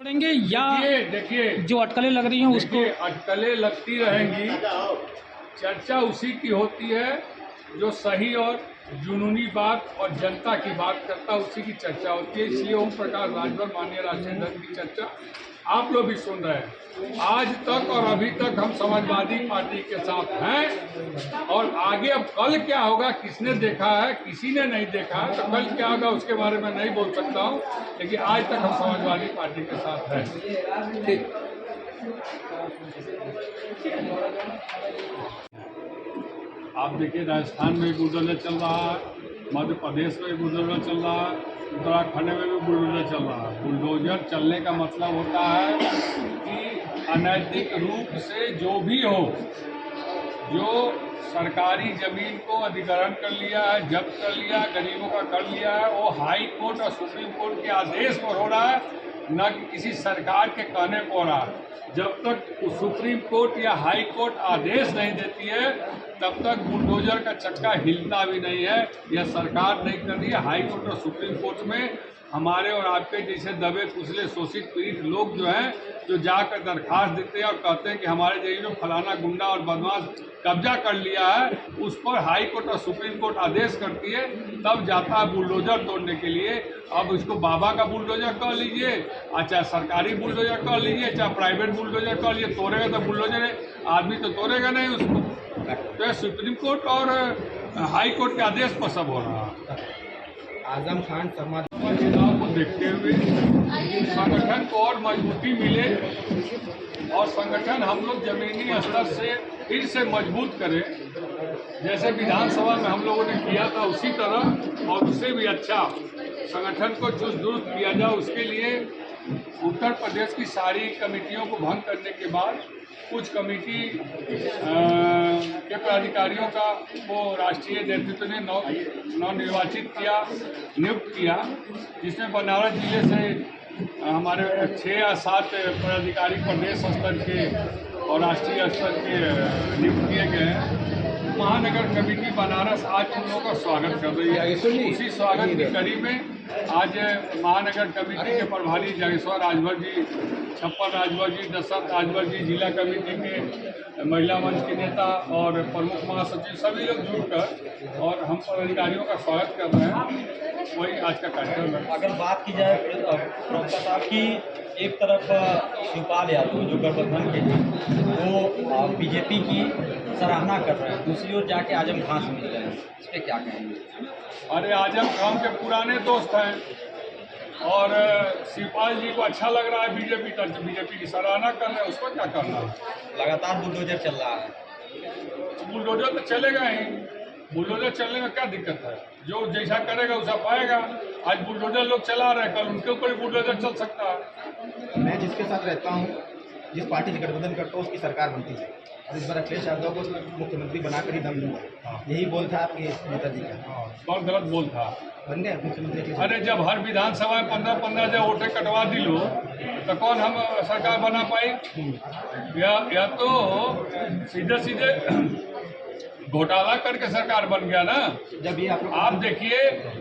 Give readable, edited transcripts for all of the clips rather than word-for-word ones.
करेंगे या देखिए जो अटकलें लग रही हैं उसको? अटकलें लगती रहेंगी। चर्चा उसी की होती है जो सही और जुनूनी बात और जनता की बात करता है, उसी की चर्चा होती है। इसलिए ओम प्रकाश राजभर माननीय राष्ट्रीय अध्यक्ष की चर्चा आप लोग भी सुन रहे हैं। आज तक और अभी तक हम समाजवादी पार्टी के साथ हैं, और आगे अब कल क्या होगा किसने देखा है, किसी ने नहीं देखा है, तो कल क्या होगा उसके बारे में नहीं बोल सकता हूँ, लेकिन आज तक हम समाजवादी पार्टी के साथ हैं। आप देखिए राजस्थान में बुलडोजर चल रहा है, मध्य प्रदेश में बुलडोजर चल रहा है, उत्तराखंड में भी बुलडोजर चल रहा है। बुलडोजर चलने का मतलब होता है कि अनैतिक रूप से जो भी हो, जो सरकारी जमीन को अधिग्रहण कर लिया है, जब्त कर लिया है, गरीबों का कर लिया है, वो हाई कोर्ट और सुप्रीम कोर्ट के आदेश पर हो रहा है, न कि किसी सरकार के कहने पर हो रहा है। जब तक सुप्रीम कोर्ट या हाई कोर्ट आदेश नहीं देती है तब तक बुलडोजर का चक्का हिलता भी नहीं है। यह सरकार नहीं कर रही है। हाई कोर्ट और सुप्रीम कोर्ट में हमारे और आपके जैसे दबे कुचले शोषित पीड़ित लोग जो हैं, जो जाकर दरखास्त देते हैं और कहते हैं कि हमारे जरिए जो फलाना गुंडा और बदमाश कब्जा कर लिया है, उस पर हाई कोर्ट और सुप्रीम कोर्ट आदेश करती है, तब जाता है बुलडोजर तोड़ने के लिए। अब इसको बाबा का बुलडोजर कह लीजिए, चाहे सरकारी बुलडोजर कह लीजिए, चाहे प्राइवेट बुलडोजर कह लीजिए, तोड़ेगा तो बुलडोजर है, आदमी तो तोड़ेगा नहीं उसको। तो सुप्रीम कोर्ट और हाई कोर्ट के आदेश पर सब हो रहा है। आजम खान समाज चुनाव को देखते हुए संगठन को और मजबूती मिले और संगठन हम लोग जमीनी स्तर से फिर से मजबूत करें, जैसे विधानसभा में हम लोगों ने किया था उसी तरह और उससे भी अच्छा संगठन को चुस्त दुरुस्त किया जाए। उसके लिए उत्तर प्रदेश की सारी कमेटियों को भंग करने के बाद कुछ कमेटी के पदाधिकारियों का वो राष्ट्रीय नेतृत्व ने नवनिर्वाचित नियुक्त किया, जिसमें बनारस जिले से हमारे 6 या 7 पदाधिकारी प्रदेश स्तर के और राष्ट्रीय स्तर के नियुक्त किए गए हैं। महानगर कमेटी बनारस आज उन लोगों का स्वागत कर रही है। उसी स्वागत की कड़ी में आज महानगर कमेटी के प्रभारी जागेश्वर राजभर जी, छप्पन राजभर जी, दशरथ राजभर जी, जिला कमेटी के महिला मंच के नेता और प्रमुख महासचिव सभी लोग जुड़कर और हम पदाधिकारियों का स्वागत कर रहे हैं। वही आज का कार्यक्रम है। अगर बात की जाए प्रवक्ता साहब की, एक तरफ शिवपाल यादव जो गठबंधन के हैं वो बीजेपी की सराहना कर रहे हैं, दूसरी ओर जाके आजम खान से मिल रहे हैं, इस पर क्या कहेंगे? अरे आजम खान के पुराने दोस्त हैं और शिवपाल जी को अच्छा लग रहा है बीजेपी की सराहना कर रहे हैं, उसको क्या करना है? लगातार बुलडोजर चल रहा है। बुलडोजर तो चलेगा ही, बुलडोजर चलने में क्या दिक्कत है? जो जैसा करेगा वैसा पाएगा। आज बुलडोजर लोग चला रहे हैं, कल उनके ऊपर भी बुलडोजर चल सकता है। मैं जिसके साथ रहता हूँ, जिस पार्टी से गठबंधन करता हूँ, उसकी सरकार बनती है और इस बार अखिलेश यादव को मुख्यमंत्री बनाकर ही दम दूंगा, यही बोल था आपके नेताजी का। बहुत गलत बोल था। बन गए मुख्यमंत्री। अरे जब हर विधानसभा में 15-15 हजार वोटें कटवा दिलो तो कौन हम सरकार बना पाई? या तो सीधे सीधे घोटाला करके सरकार बन गया ना। जब ये आप देखिए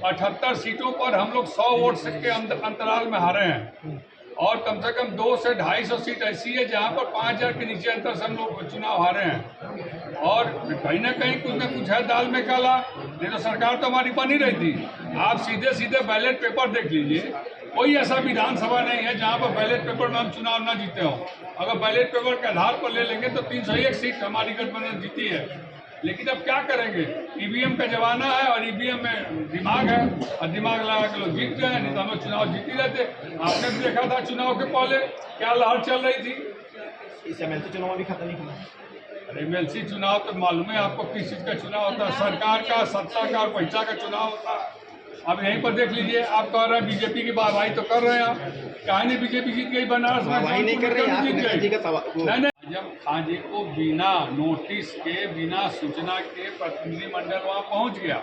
78 सीटों पर हम लोग 100 वोट के अंतराल में हारे हैं, और कम से कम 200 से 250 सीट ऐसी है जहां पर 5000 के नीचे अंतर से हम लोग चुनाव हारे हैं। और कहीं ना कहीं कुछ न कुछ है दाल में काला, नहीं तो सरकार तो हमारी बनी रही थी। आप सीधे सीधे बैलेट पेपर देख लीजिए, कोई ऐसा विधानसभा नहीं है जहां पर बैलेट पेपर में हम चुनाव ना जीते हों। अगर बैलेट पेपर के आधार पर ले लेंगे तो 301 सीट हमारी गठबंधन जीती है। लेकिन अब क्या करेंगे? ईवीएम का जमाना है और ईवीएम में दिमाग है, और दिमाग लगा के लोग जीत गए, नहीं तो हम लोग चुनाव जीती रहते। आपने भी देखा था चुनाव के पहले क्या लहर चल रही थी। इस MLC चुनाव भी खत्म नहीं हुआ। MLC चुनाव तो मालूम है आपको किस चीज़ का चुनाव होता है? सरकार का, सत्ता का और पैसा का चुनाव होता है। अब यहीं पर देख लीजिए, आप कह रहे हैं बीजेपी की वाहवाही तो कर रहे हैं आप, कहा नहीं बीजेपी जीत गई बनारस में? वाहवाही नहीं कर रहे हैं, नहीं। आजम खान जी को बिना नोटिस के, बिना सूचना के प्रतिनिधिमंडल वहाँ पहुँच गया,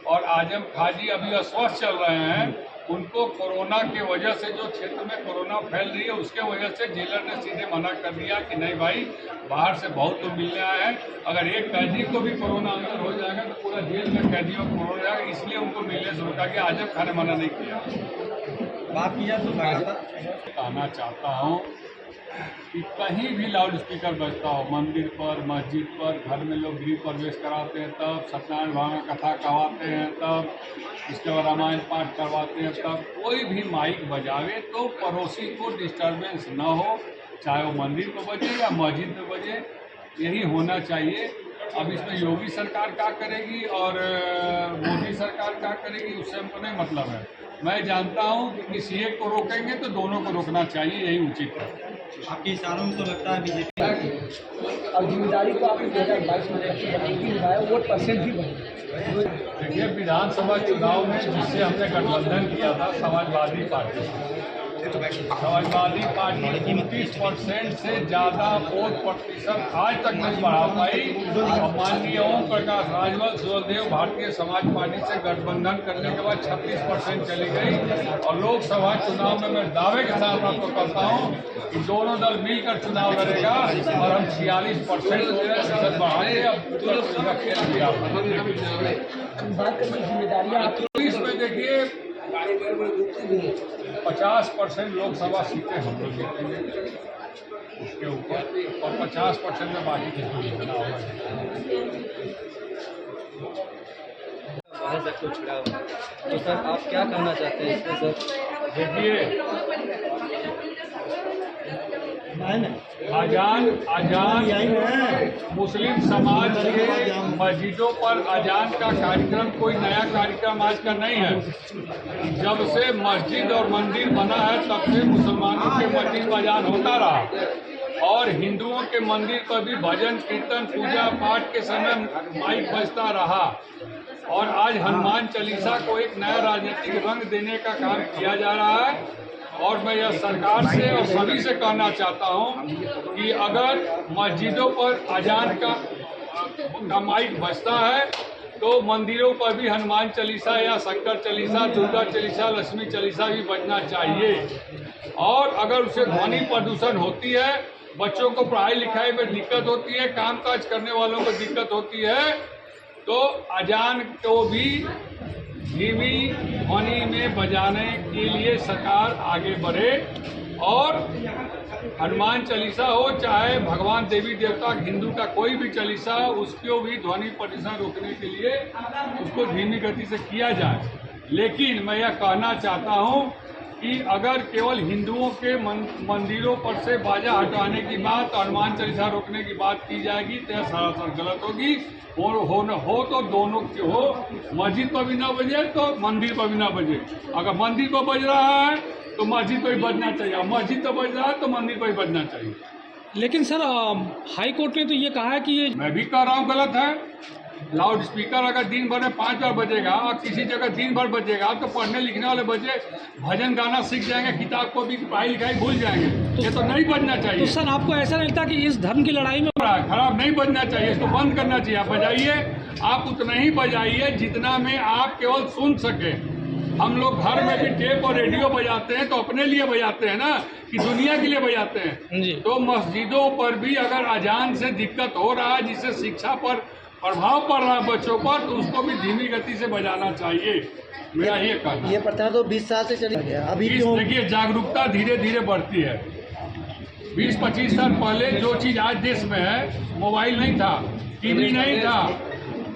और आजम खान जी अभी अस्वस्थ चल रहे हैं। उनको कोरोना की वजह से, जो क्षेत्र में कोरोना फैल रही है उसके वजह से जेलर ने सीधे मना कर दिया कि नहीं भाई, बाहर से बहुत लोग मिलने आए हैं, अगर एक कैदी को भी कोरोना अंदर हो जाएगा तो पूरा जेल में कैदियों को कोरोना जाएगा, इसलिए उनको मिलने से रोका गया। आजम खान ने मना नहीं किया। बात की जाए तो लगातार कहना चाहता हूँ कि कहीं भी लाउड स्पीकर बजता हो, मंदिर पर, मस्जिद पर, घर में लोग गृह प्रवेश कराते हैं तब, सत्यनारायण भगवान कथा करवाते हैं तब, इसके बाद रामायण पाठ करवाते हैं तब, कोई भी माइक बजावे तो पड़ोसी को डिस्टर्बेंस न हो, चाहे वो मंदिर पर बजे या मस्जिद में बजे, यही होना चाहिए। अब इसमें योगी सरकार क्या करेगी और मोदी सरकार क्या करेगी उससे हमको नहीं मतलब है। मैं जानता हूँ कि किसी एक को रोकेंगे तो दोनों को रोकना चाहिए, यही उचित है। आपके इशारों में तो लगता है बीजेपी अब जिम्मेदारी को आपने 2022 में बनेगी निभाया, वोट परसेंट भी बने। देखिए, विधानसभा चुनाव में जिससे हमने गठबंधन किया था समाजवादी पार्टी, समाजवादी पार्टी 29% से ज़्यादा वोट प्रतिशत आज तक नहीं बढ़ा पाई और माननीय ओम प्रकाश राजभर सुखदेव भारतीय समाज पार्टी से गठबंधन करने के बाद 36% चली गई। और लोकसभा चुनाव में मैं दावे के साथ आपको कहता हूँ कि दोनों दल मिलकर चुनाव लड़ेगा और हम 46% बढ़ाएंगे। अब खेल दिया बात करके जिम्मेदारियाँ आप इसमें देखिए 50% लोकसभा सीटें हम लोग जीतेंगे उसके ऊपर, और 50% में बाकी किसको जीतना होगा। तो सर आप क्या कहना चाहते हैं इसमें सर? देखिए, अजान मुस्लिम समाज के मस्जिदों पर अजान का कार्यक्रम कोई नया कार्यक्रम आज का नहीं है। जब से मस्जिद और मंदिर बना है तब से मुसलमानों के मस्जिद में अजान होता रहा और हिंदुओं के मंदिर पर भी भजन कीर्तन पूजा पाठ के समय माइक बजता रहा। और आज हनुमान चालीसा को एक नया राजनीतिक रंग देने का काम किया जा रहा है। और मैं यह सरकार से और सभी से कहना चाहता हूं कि अगर मस्जिदों पर अजान का माइक बजता है तो मंदिरों पर भी हनुमान चालीसा या शंकर चालीसा, दुर्गा चालीसा, लक्ष्मी चालीसा भी बजना चाहिए। और अगर उसे ध्वनि प्रदूषण होती है, बच्चों को पढ़ाई लिखाई में दिक्कत होती है, कामकाज करने वालों को दिक्कत होती है, तो अजान को भी धीमी ध्वनि में बजाने के लिए सरकार आगे बढ़े। और हनुमान चालीसा हो चाहे भगवान देवी देवता हिंदू का कोई भी चालीसा, उसको भी ध्वनि प्रदूषण रोकने के लिए उसको धीमी गति से किया जाए। लेकिन मैं यह कहना चाहता हूं कि अगर केवल हिंदुओं के मंदिरों पर से बाजा हटाने की बात, हनुमान चालीसा रोकने की बात की जाएगी तो यह सरासर गलत होगी। हो तो दोनों के हो, मस्जिद पर भी ना बजे तो मंदिर पर भी ना बजे। अगर मंदिर पर बज रहा है तो मस्जिद पर भी बजना चाहिए, और मस्जिद पर बज रहा है तो मंदिर पर भी बजना चाहिए। लेकिन सर हाई कोर्ट ने तो ये कहा है कि ये मैं भी कह रहा हूँ गलत है। लाउड स्पीकर अगर दिन भर में 5 बार बजेगा और किसी जगह दिन भर बजेगा तो पढ़ने लिखने वाले बच्चे भजन गाना सीख जाएंगे, किताब को भी पढ़ाई लिखाई भूल जाएंगे। ये तो नहीं बजना चाहिए। तो सर आपको ऐसा नहीं लगता कि इस धर्म की लड़ाई में खराब नहीं बजना चाहिए, इसको बंद करना चाहिए। आप बजाइए, आप उतना ही बजाइए जितना में आप केवल सुन सके। हम लोग घर में भी टेप और रेडियो बजाते हैं तो अपने लिए बजाते हैं ना, कि दुनिया के लिए बजाते हैं जी। तो मस्जिदों पर भी अगर अजान से दिक्कत हो रहा है, जिससे शिक्षा पर प्रभाव पड़ रहा है बच्चों पर, तो उसको भी धीमी गति से बजाना चाहिए। मेरा ये कहना। ये प्रथा तो 20 साल से चली गया, अभी क्यों? देखिए, जागरूकता धीरे धीरे बढ़ती है। 20-25 साल पहले जो चीज़ आज देश में है, मोबाइल नहीं था, टीवी नहीं था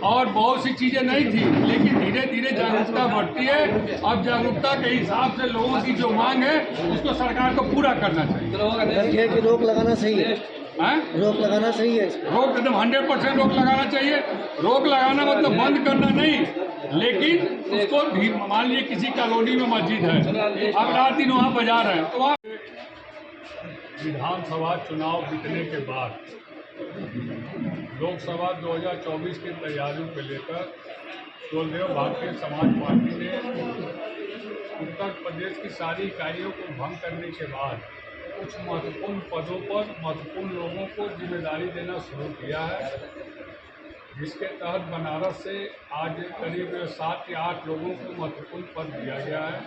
और बहुत सी चीज़ें नहीं थी, लेकिन धीरे धीरे जागरूकता बढ़ती है। अब जागरूकता के हिसाब से लोगों की जो मांग है उसको सरकार को पूरा करना चाहिए। कि रोक लगाना सही है, रोक लगाना सही है। रोक एकदम 100% रोक लगाना चाहिए। रोक लगाना मतलब बंद करना नहीं, लेकिन उसको मान लीजिए किसी कॉलोनी में मस्जिद है, अब रात दिन वहाँ बजा रहे हैं तो वहाँ विधानसभा चुनाव जीतने के बाद लोकसभा 2024 की तैयारियों को लेकर सुखदेव भारतीय समाज पार्टी ने उत्तर प्रदेश की सारी इकाइयों को भंग करने के बाद कुछ महत्वपूर्ण पदों पर महत्वपूर्ण लोगों को जिम्मेदारी देना शुरू किया है, जिसके तहत बनारस से आज करीब 7 या 8 लोगों को महत्वपूर्ण पद दिया गया है,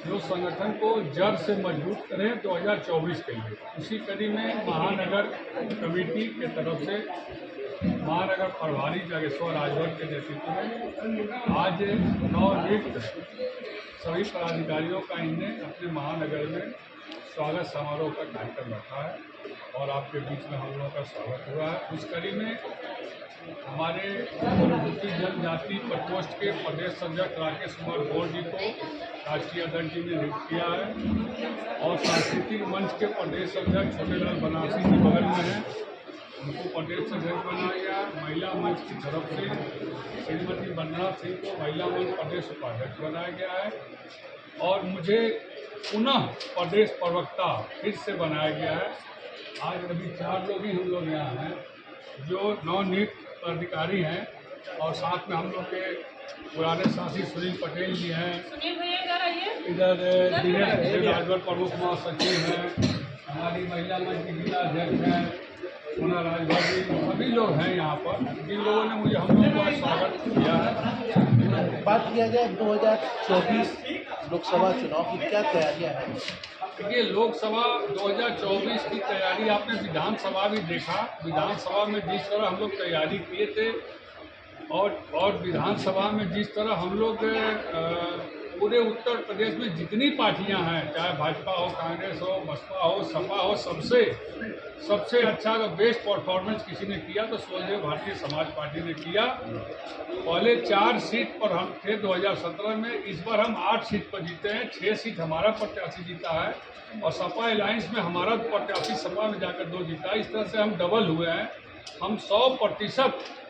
जो संगठन को जड़ से मजबूत करें 2024 के लिए। उसी कड़ी में महानगर कमेटी के तरफ से महानगर प्रभारी जागेश्वर राजभर के नेतृत्व में आज नवनियुक्त सभी पदाधिकारियों का इनने अपने महानगर में स्वागत समारोह का कार्यक्रम रखा है और आपके बीच में हम लोगों का स्वागत हुआ है। उस कड़ी में हमारे अनुसूचित जनजाति प्रकोष्ठ के प्रदेश अध्यक्ष राकेश कुमार गौर जी को राष्ट्रीय अध्यक्ष जी ने नियुक्त किया है और सांस्कृतिक मंच के प्रदेश अध्यक्ष छोटेलाल बनारसी जी बगल में हैं, उनको प्रदेश अध्यक्ष बनाया गया। महिला मंच की तरफ से श्रीमती वंदना सिंह को महिला मंच प्रदेश उपाध्यक्ष बनाया गया है और मुझे पुनः प्रदेश प्रवक्ता फिर से बनाया गया है। आज अभी 4 लोग ही हम लोग यहाँ हैं जो नवनियुक्त अधिकारी हैं और साथ में हम लोग के पुराने साथी सुनील पटेल जी हैं, इधर दिनेश राजभर प्रमुख महासचिव हैं, हमारी महिला मंच की जिला अध्यक्ष हैं सोना राजभर जी, सभी लोग हैं यहाँ पर जिन लोगों ने मुझे हम लोगों का स्वागत किया है। बात किया जाए 2024 लोकसभा चुनाव की क्या तैयारियां हैं? देखिए, लोकसभा 2024 की तैयारी आपने विधानसभा भी देखा। विधानसभा में जिस तरह हम लोग तैयारी किए थे और विधानसभा में जिस तरह हम लोग पूरे उत्तर प्रदेश में जितनी पार्टियां हैं, चाहे भाजपा हो, कांग्रेस हो, बसपा हो, सपा हो, सबसे अच्छा अगर बेस्ट परफॉर्मेंस किसी ने किया तो स्वदेव भारतीय समाज पार्टी ने किया। पहले 4 सीट पर हम थे 2017 में, इस बार हम 8 सीट पर जीते हैं। 6 सीट हमारा प्रत्याशी जीता है और सपा अलायंस में हमारा प्रत्याशी सपा में जाकर 2 जीता। इस तरह से हम डबल हुए हैं। हम 100%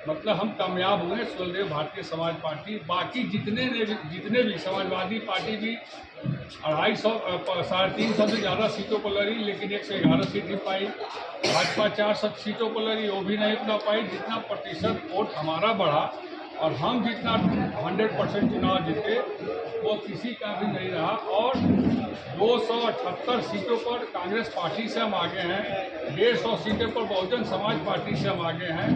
मतलब हम कामयाब हुए स्वदेव भारतीय समाज पार्टी। बाकी जितने भी समाजवादी पार्टी भी 250 350 से ज़्यादा सीटों पर लड़ी लेकिन 111 सीट ही पाई। भाजपा 400 सीटों पर लड़ी, वो भी नहीं उतना पाई। जितना प्रतिशत वोट हमारा बढ़ा और हम जितना 100% चुनाव जीते वो किसी का भी नहीं रहा और 278 सीटों पर कांग्रेस पार्टी से हम आगे हैं, 150 सीटों पर बहुजन समाज पार्टी से हम आगे हैं।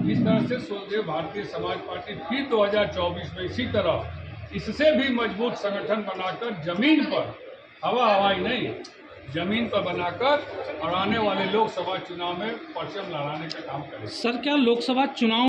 इस तरह से स्वदेव भारतीय समाज पार्टी फिर 2024 में इसी तरह इससे भी मजबूत संगठन बनाकर जमीन पर हवाई नहीं जमीन पर बनाकर और आने वाले लोकसभा चुनाव में परचम लहराने का काम करें। सर, क्या लोकसभा चुनाव